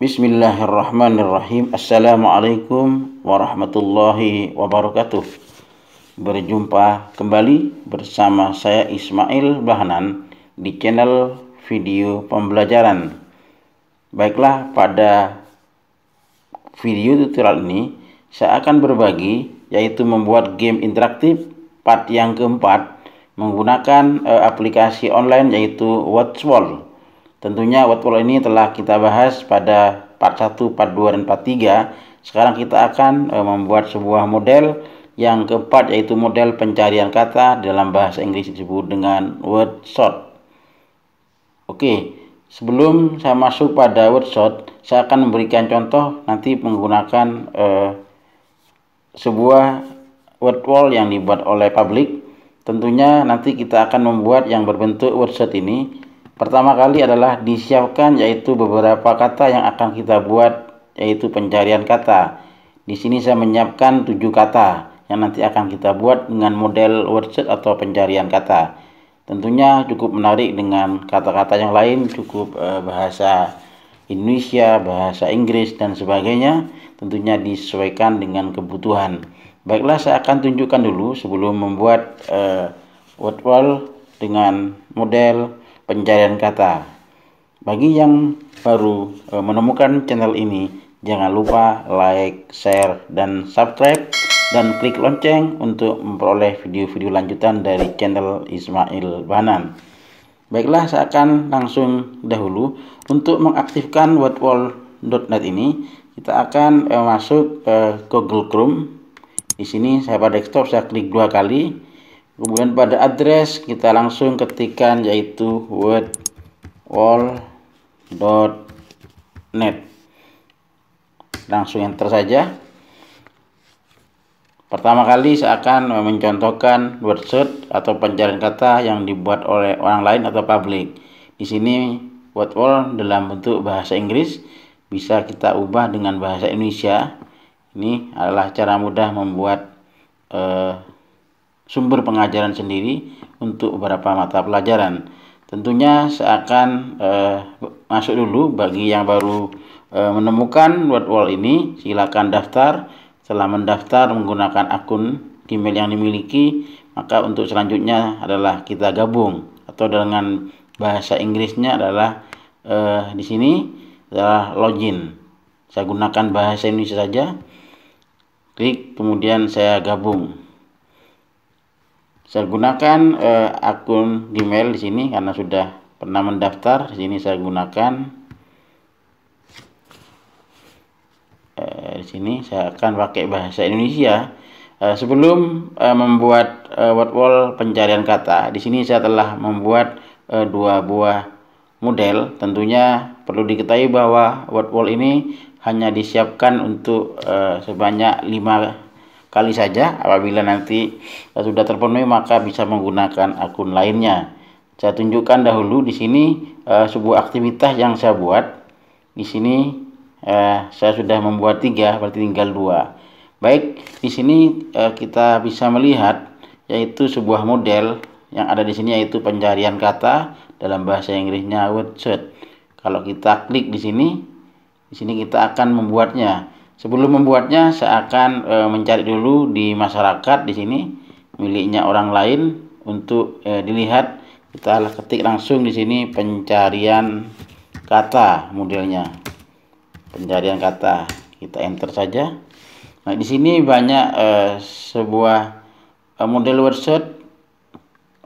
Bismillahirrahmanirrahim. Assalamualaikum warahmatullahi wabarakatuh. Berjumpa kembali bersama saya Ismail Bahanan di channel video pembelajaran. Baiklah, pada video tutorial ini saya akan berbagi, yaitu membuat game interaktif part yang keempat menggunakan aplikasi online, yaitu WordWall. Tentunya WordWall ini telah kita bahas pada part 1, part 2, dan part 3. Sekarang kita akan membuat sebuah model yang keempat, yaitu model pencarian kata. Dalam bahasa Inggris disebut dengan WordSort. Oke, sebelum saya masuk pada WordSort, saya akan memberikan contoh nanti menggunakan sebuah WordWall yang dibuat oleh public. Tentunya nanti kita akan membuat yang berbentuk WordSort ini. Pertama kali adalah disiapkan, yaitu beberapa kata yang akan kita buat, yaitu pencarian kata. Di sini saya menyiapkan 7 kata yang nanti akan kita buat dengan model WordSort atau pencarian kata. Tentunya cukup menarik dengan kata-kata yang lain, cukup bahasa Indonesia, bahasa Inggris, dan sebagainya. Tentunya disesuaikan dengan kebutuhan. Baiklah, saya akan tunjukkan dulu sebelum membuat WordWall dengan model pencarian kata. Bagi yang baru menemukan channel ini, jangan lupa like, share, dan subscribe, dan klik lonceng untuk memperoleh video-video lanjutan dari channel Ismail Bahanan. Baiklah, saya akan langsung dahulu. Untuk mengaktifkan WordWall.net ini, kita akan masuk ke Google Chrome. Di sini saya pada desktop, saya klik 2 kali. Kemudian pada address kita langsung ketikkan, yaitu wordwall.net. Langsung enter saja. Pertama kali saya akan mencontohkan WordSort atau pencarian kata yang dibuat oleh orang lain atau public. Di sini WordWall dalam bentuk bahasa Inggris, bisa kita ubah dengan bahasa Indonesia. Ini adalah cara mudah membuat sumber pengajaran sendiri untuk beberapa mata pelajaran. Tentunya saya akan masuk dulu. Bagi yang baru menemukan WordWall ini, silakan daftar. Setelah mendaftar menggunakan akun Gmail yang dimiliki, maka untuk selanjutnya adalah kita gabung, atau dengan bahasa Inggrisnya adalah di sini adalah login. Saya gunakan bahasa Indonesia saja. Klik, kemudian saya gabung. Saya gunakan akun Gmail di sini karena sudah pernah mendaftar. Di sini saya gunakan di sini saya akan pakai bahasa Indonesia. Sebelum membuat WordWall pencarian kata, di sini saya telah membuat 2 buah model. Tentunya perlu diketahui bahwa WordWall ini hanya disiapkan untuk sebanyak 5 kali saja. Apabila nanti sudah terpenuhi, maka bisa menggunakan akun lainnya. Saya tunjukkan dahulu di sini sebuah aktivitas yang saya buat. Di sini saya sudah membuat 3, berarti tinggal 2. Baik, di sini kita bisa melihat, yaitu sebuah model yang ada di sini, yaitu pencarian kata, dalam bahasa Inggrisnya WordSort. Kalau kita klik di sini kita akan membuatnya. Sebelum membuatnya, saya akan mencari dulu di masyarakat. Di sini miliknya orang lain untuk dilihat. Kita ketik langsung di sini pencarian kata, modelnya pencarian kata. Kita enter saja. Nah, di sini banyak sebuah model WordSort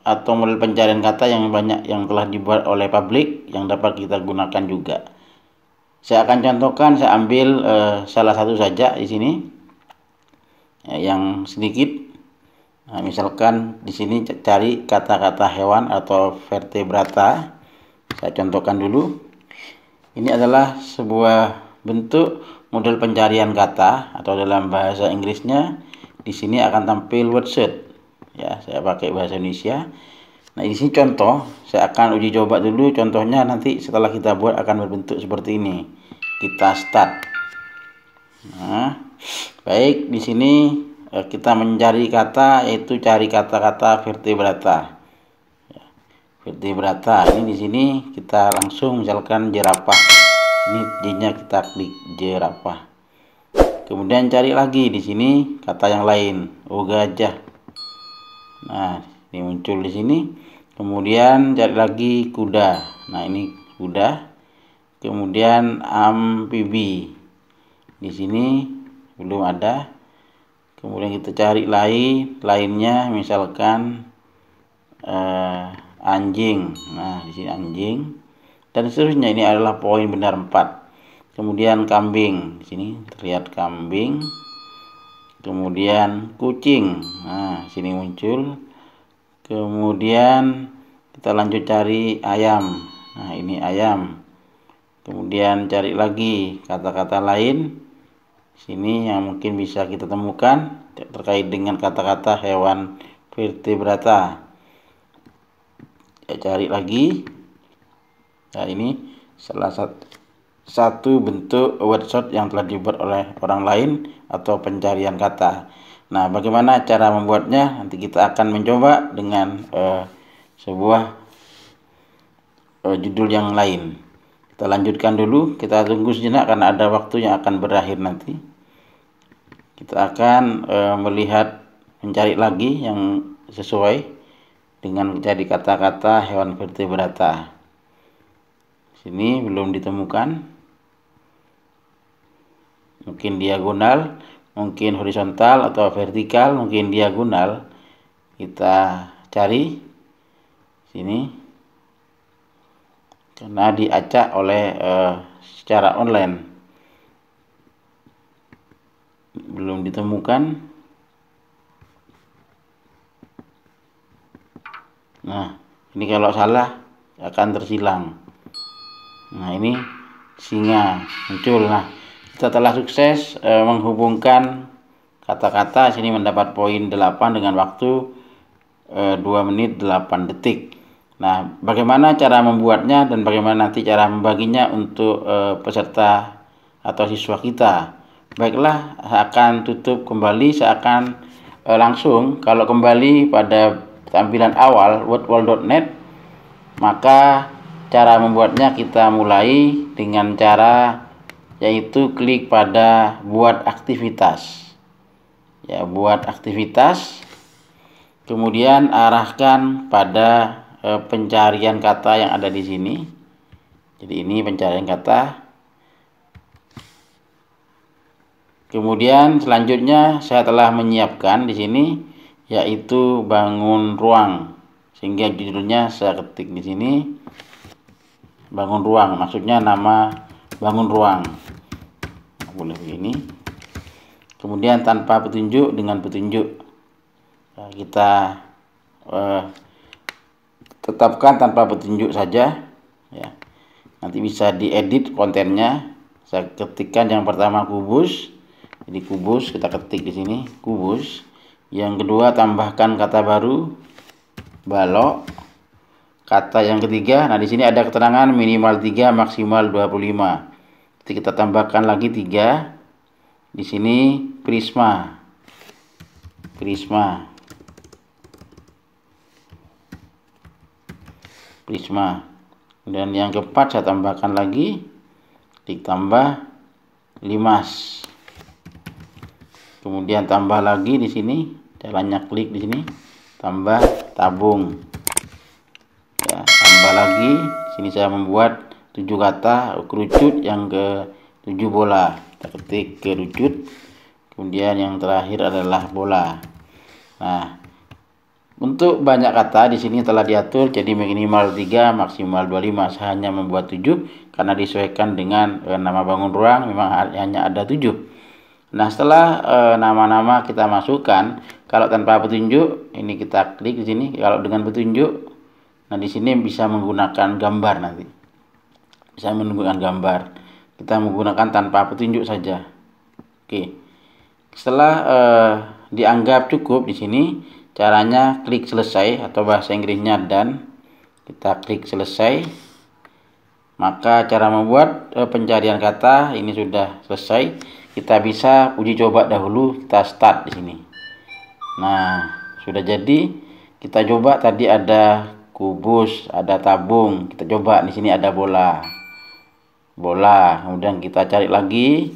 atau model pencarian kata yang banyak yang telah dibuat oleh public yang dapat kita gunakan juga. Saya akan contohkan, saya ambil salah satu saja di sini, yang sedikit. Nah, misalkan di sini cari kata-kata hewan atau vertebrata. Saya contohkan dulu. Ini adalah sebuah bentuk model pencarian kata, atau dalam bahasa Inggrisnya di sini akan tampil WordSort. Ya, saya pakai bahasa Indonesia. Nah, di sini contoh, saya akan uji coba dulu. Contohnya nanti setelah kita buat akan berbentuk seperti ini. Kita start. Nah, baik, di sini kita mencari kata, yaitu cari kata-kata vertebrata. Vertebrata ini di sini kita langsung misalkan jerapah. Ini J-nya kita klik jerapah. Kemudian cari lagi di sini kata yang lain, gajah. Nah, ini muncul di sini. Kemudian cari lagi kuda. Nah, ini kuda. Kemudian amfibi. Di sini belum ada. Kemudian kita cari lainnya, misalkan anjing. Nah, di sini anjing. Dan seterusnya, ini adalah poin benar 4. Kemudian kambing, di sini terlihat kambing. Kemudian kucing, nah sini muncul. Kemudian kita lanjut cari ayam, nah ini ayam. Kemudian cari lagi kata-kata lain sini yang mungkin bisa kita temukan terkait dengan kata-kata hewan vertebrata. Ya, cari lagi. Nah, ini salah satu bentuk word search yang telah dibuat oleh orang lain atau pencarian kata. Nah, bagaimana cara membuatnya? Nanti kita akan mencoba dengan sebuah judul yang lain. Kita lanjutkan dulu, kita tunggu sejenak karena ada waktu yang akan berakhir nanti. Kita akan melihat, mencari lagi yang sesuai dengan mencari kata-kata hewan vertebrata. Sini belum ditemukan. Mungkin diagonal, mungkin horizontal atau vertikal, mungkin diagonal. Kita cari sini karena diacak oleh secara online, belum ditemukan. Nah, ini kalau salah akan tersilang. Nah, ini singa muncul. Nah, kita telah sukses menghubungkan kata-kata. Sini mendapat poin 8 dengan waktu 2 menit 8 detik. Nah, bagaimana cara membuatnya dan bagaimana nanti cara membaginya untuk peserta atau siswa kita. Baiklah, saya akan tutup kembali. Saya akan langsung, kalau kembali pada tampilan awal wordwall.net, maka cara membuatnya kita mulai dengan cara yaitu klik pada buat aktivitas. Ya, buat aktivitas. Kemudian arahkan pada pencarian kata yang ada di sini. Jadi ini pencarian kata. Kemudian selanjutnya saya telah menyiapkan di sini yaitu bangun ruang. Sehingga judulnya saya ketik di sini bangun ruang. Maksudnya nama bangun ruang. Boleh begini. Kemudian tanpa petunjuk, dengan petunjuk. Nah, kita tetapkan tanpa petunjuk saja ya. Nanti bisa diedit kontennya. Saya ketikkan yang pertama kubus. Jadi kubus kita ketik di sini kubus. Yang kedua tambahkan kata baru balok. Kata yang ketiga, nah di sini ada keterangan minimal 3 maksimal 25. Jadi kita tambahkan lagi 3. Di sini prisma. Prisma. Prisma. Dan yang keempat saya tambahkan lagi, ditambah limas. Kemudian tambah lagi di sini, caranya klik di sini, tambah tabung. Ya, tambah lagi. Di sini saya membuat 7 kata kerucut, yang ke 7 bola. Kita ketik kerucut. Kemudian yang terakhir adalah bola. Nah, untuk banyak kata di sini telah diatur jadi minimal 3, maksimal 25. Saya hanya membuat 7 karena disesuaikan dengan nama bangun ruang memang hanya ada 7. Nah, setelah nama-nama kita masukkan, kalau tanpa petunjuk ini kita klik di sini. Kalau dengan petunjuk, nah di sini bisa menggunakan gambar nanti. Bisa menggunakan gambar. Kita menggunakan tanpa petunjuk saja. Oke. Setelah dianggap cukup di sini, caranya klik selesai atau bahasa Inggrisnya dan kita klik selesai. Maka cara membuat pencarian kata ini sudah selesai. Kita bisa uji coba dahulu, kita start di sini. Nah, sudah jadi. Kita coba, tadi ada kubus, ada tabung. Kita coba di sini ada bola. bola. Kemudian kita cari lagi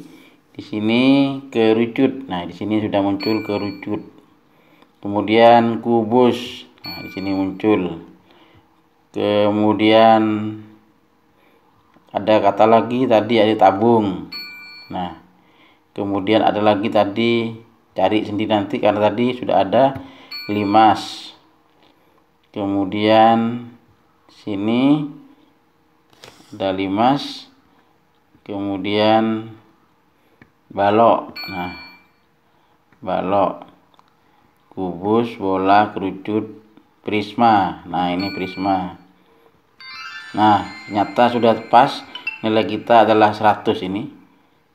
di sini kerucut. Nah, di sini sudah muncul kerucut. Kemudian kubus. Nah, di sini muncul. Kemudian ada kata lagi tadi ada tabung. Nah, kemudian ada lagi tadi cari sendiri nanti karena tadi sudah ada limas. Kemudian sini ada limas. Kemudian balok. Nah, balok, kubus, bola, kerucut, prisma. Nah, ini prisma. Nah, ternyata sudah pas, nilai kita adalah 100 ini.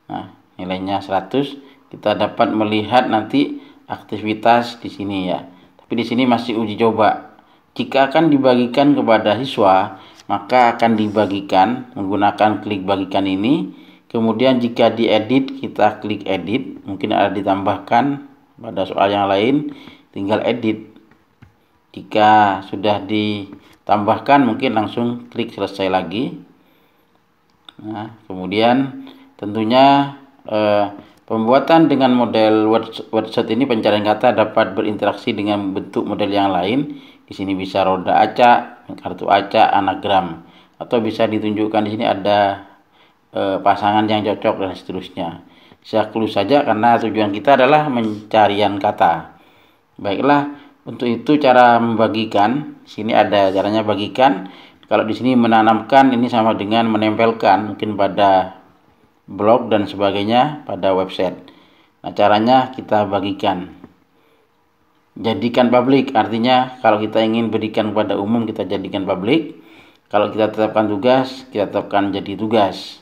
Nah, nilainya 100. Kita dapat melihat nanti aktivitas di sini ya. Tapi di sini masih uji coba. Jika akan dibagikan kepada siswa, maka akan dibagikan menggunakan klik bagikan ini. Kemudian jika diedit, kita klik edit. Mungkin ada ditambahkan pada soal yang lain, tinggal edit. Jika sudah ditambahkan, mungkin langsung klik selesai lagi. Nah, kemudian tentunya pembuatan dengan model wordset ini pencarian kata dapat berinteraksi dengan bentuk model yang lain. Di sini bisa roda acak, kartu acak, anagram, atau bisa ditunjukkan di sini ada pasangan yang cocok dan seterusnya. Saya clue saja karena tujuan kita adalah pencarian kata. Baiklah, untuk itu cara membagikan. Di sini ada caranya bagikan. Kalau di sini menanamkan ini sama dengan menempelkan, mungkin pada blog dan sebagainya pada website. Nah, caranya kita bagikan. Jadikan publik, artinya kalau kita ingin berikan kepada umum kita jadikan publik. Kalau kita tetapkan tugas, kita tetapkan jadi tugas.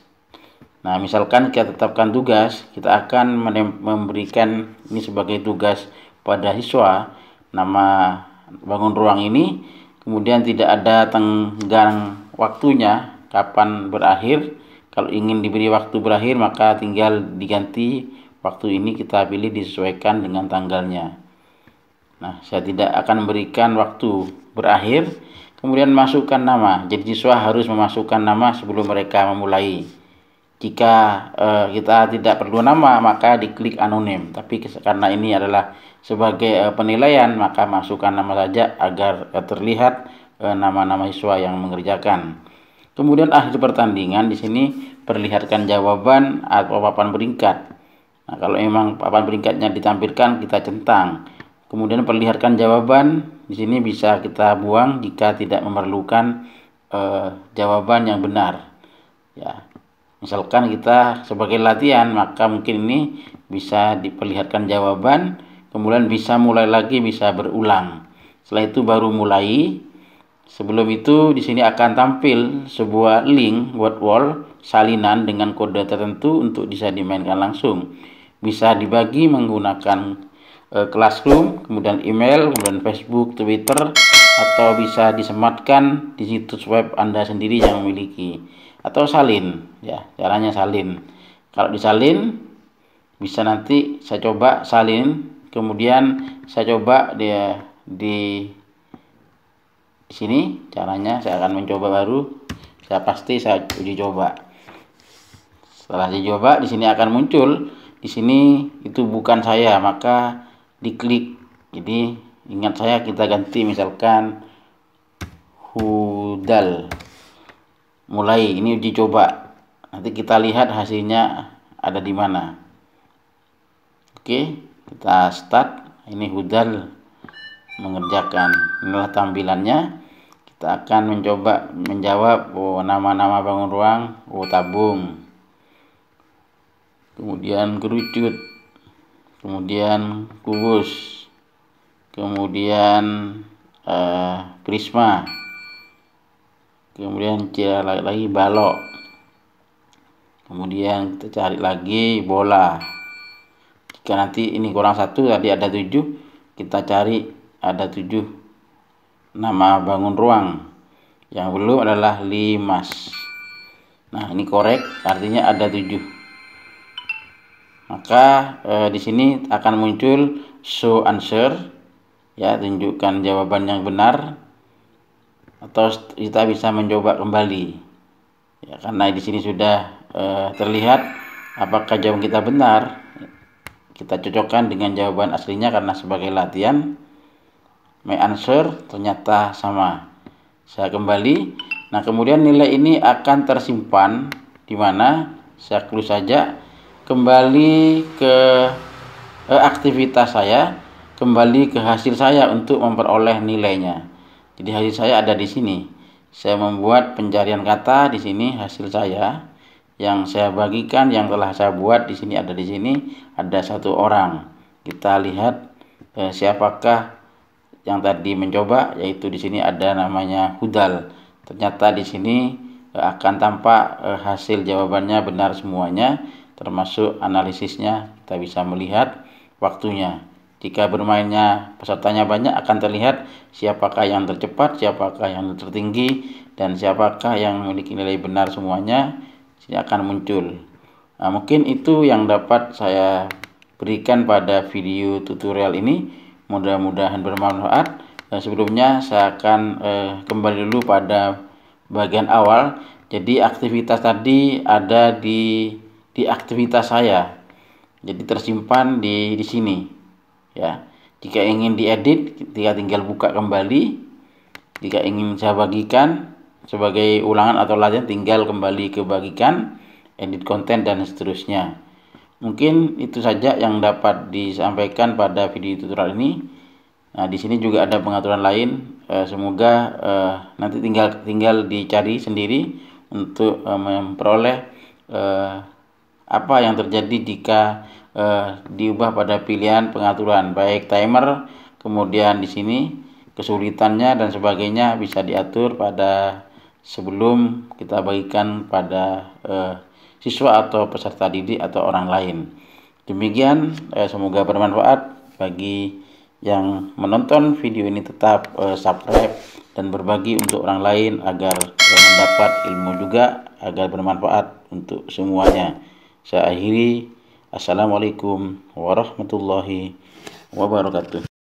Nah, misalkan kita tetapkan tugas, kita akan memberikan ini sebagai tugas pada siswa, nama bangun ruang ini. Kemudian tidak ada tenggang waktunya kapan berakhir. Kalau ingin diberi waktu berakhir, maka tinggal diganti waktu ini, kita pilih disesuaikan dengan tanggalnya. Nah, saya tidak akan memberikan waktu berakhir. Kemudian masukkan nama. Jadi siswa harus memasukkan nama sebelum mereka memulai. Jika kita tidak perlu nama, maka diklik anonim. Tapi karena ini adalah sebagai penilaian, maka masukkan nama saja agar terlihat nama-nama siswa yang mengerjakan. Kemudian akhir pertandingan di sini perlihatkan jawaban atau papan peringkat. Nah, kalau memang papan peringkatnya ditampilkan, kita centang. Kemudian perlihatkan jawaban. Di sini bisa kita buang jika tidak memerlukan jawaban yang benar. Ya, misalkan kita sebagai latihan, maka mungkin ini bisa diperlihatkan jawaban. Kemudian bisa mulai lagi, bisa berulang. Setelah itu baru mulai. Sebelum itu di sini akan tampil sebuah link word wall salinan dengan kode tertentu untuk bisa dimainkan langsung. Bisa dibagi menggunakan Classroom, kemudian email, kemudian Facebook, Twitter, atau bisa disematkan di situs web Anda sendiri yang memiliki, atau salin. Ya, caranya salin. Kalau disalin, bisa nanti saya coba salin. Kemudian saya coba di sini caranya. Saya akan mencoba baru. Saya pasti saya uji coba. Setelah dicoba, di sini akan muncul. Di sini itu bukan saya, maka diklik. Jadi ingat saya, kita ganti misalkan Hudal. Mulai, ini uji coba. Nanti kita lihat hasilnya ada di mana. Oke, kita start. Ini Hudal mengerjakan. Inilah tampilannya. Kita akan mencoba menjawab nama-nama bangun ruang, tabung. Kemudian kerucut. Kemudian kubus, kemudian prisma, kemudian cari lagi balok, kemudian kita cari lagi bola. Jika nanti ini kurang 1, tadi ada 7, kita cari ada 7 nama bangun ruang. Yang belum adalah limas. Nah, ini korek, artinya ada 7. Maka di sini akan muncul show answer, ya, tunjukkan jawaban yang benar, atau kita bisa mencoba kembali. Ya, karena di sini sudah terlihat apakah jawaban kita benar, kita cocokkan dengan jawaban aslinya karena sebagai latihan. My answer ternyata sama. Saya kembali. Nah, kemudian nilai ini akan tersimpan di mana? Saya klik saja, kembali ke aktivitas saya, kembali ke hasil saya untuk memperoleh nilainya. Jadi hasil saya ada di sini. Saya membuat pencarian kata di sini, hasil saya yang saya bagikan, yang telah saya buat di sini ada di sini, ada 1 orang. Kita lihat siapakah yang tadi mencoba, yaitu di sini ada namanya Hudal. Ternyata di sini akan tampak hasil jawabannya benar semuanya, termasuk analisisnya. Kita bisa melihat waktunya. Jika bermainnya pesertanya banyak, akan terlihat siapakah yang tercepat, siapakah yang tertinggi, dan siapakah yang memiliki nilai benar semuanya. Sini akan muncul. Nah, mungkin itu yang dapat saya berikan pada video tutorial ini. Mudah-mudahan bermanfaat. Sebelumnya saya akan kembali dulu pada bagian awal. Jadi aktivitas tadi ada di aktivitas saya. Jadi tersimpan di sini. Ya. Jika ingin diedit, kita tinggal buka kembali. Jika ingin saya bagikan sebagai ulangan atau latihan, tinggal kembali ke bagikan, edit konten, dan seterusnya. Mungkin itu saja yang dapat disampaikan pada video tutorial ini. Nah, di sini juga ada pengaturan lain. Semoga nanti tinggal dicari sendiri untuk memperoleh apa yang terjadi jika diubah pada pilihan pengaturan, baik timer, kemudian di sini kesulitannya dan sebagainya bisa diatur pada sebelum kita bagikan pada siswa atau peserta didik atau orang lain. Demikian, semoga bermanfaat bagi yang menonton video ini. Tetap subscribe dan berbagi untuk orang lain agar mendapat ilmu juga, agar bermanfaat untuk semuanya. Saya akhiri. Assalamualaikum warahmatullahi wabarakatuh.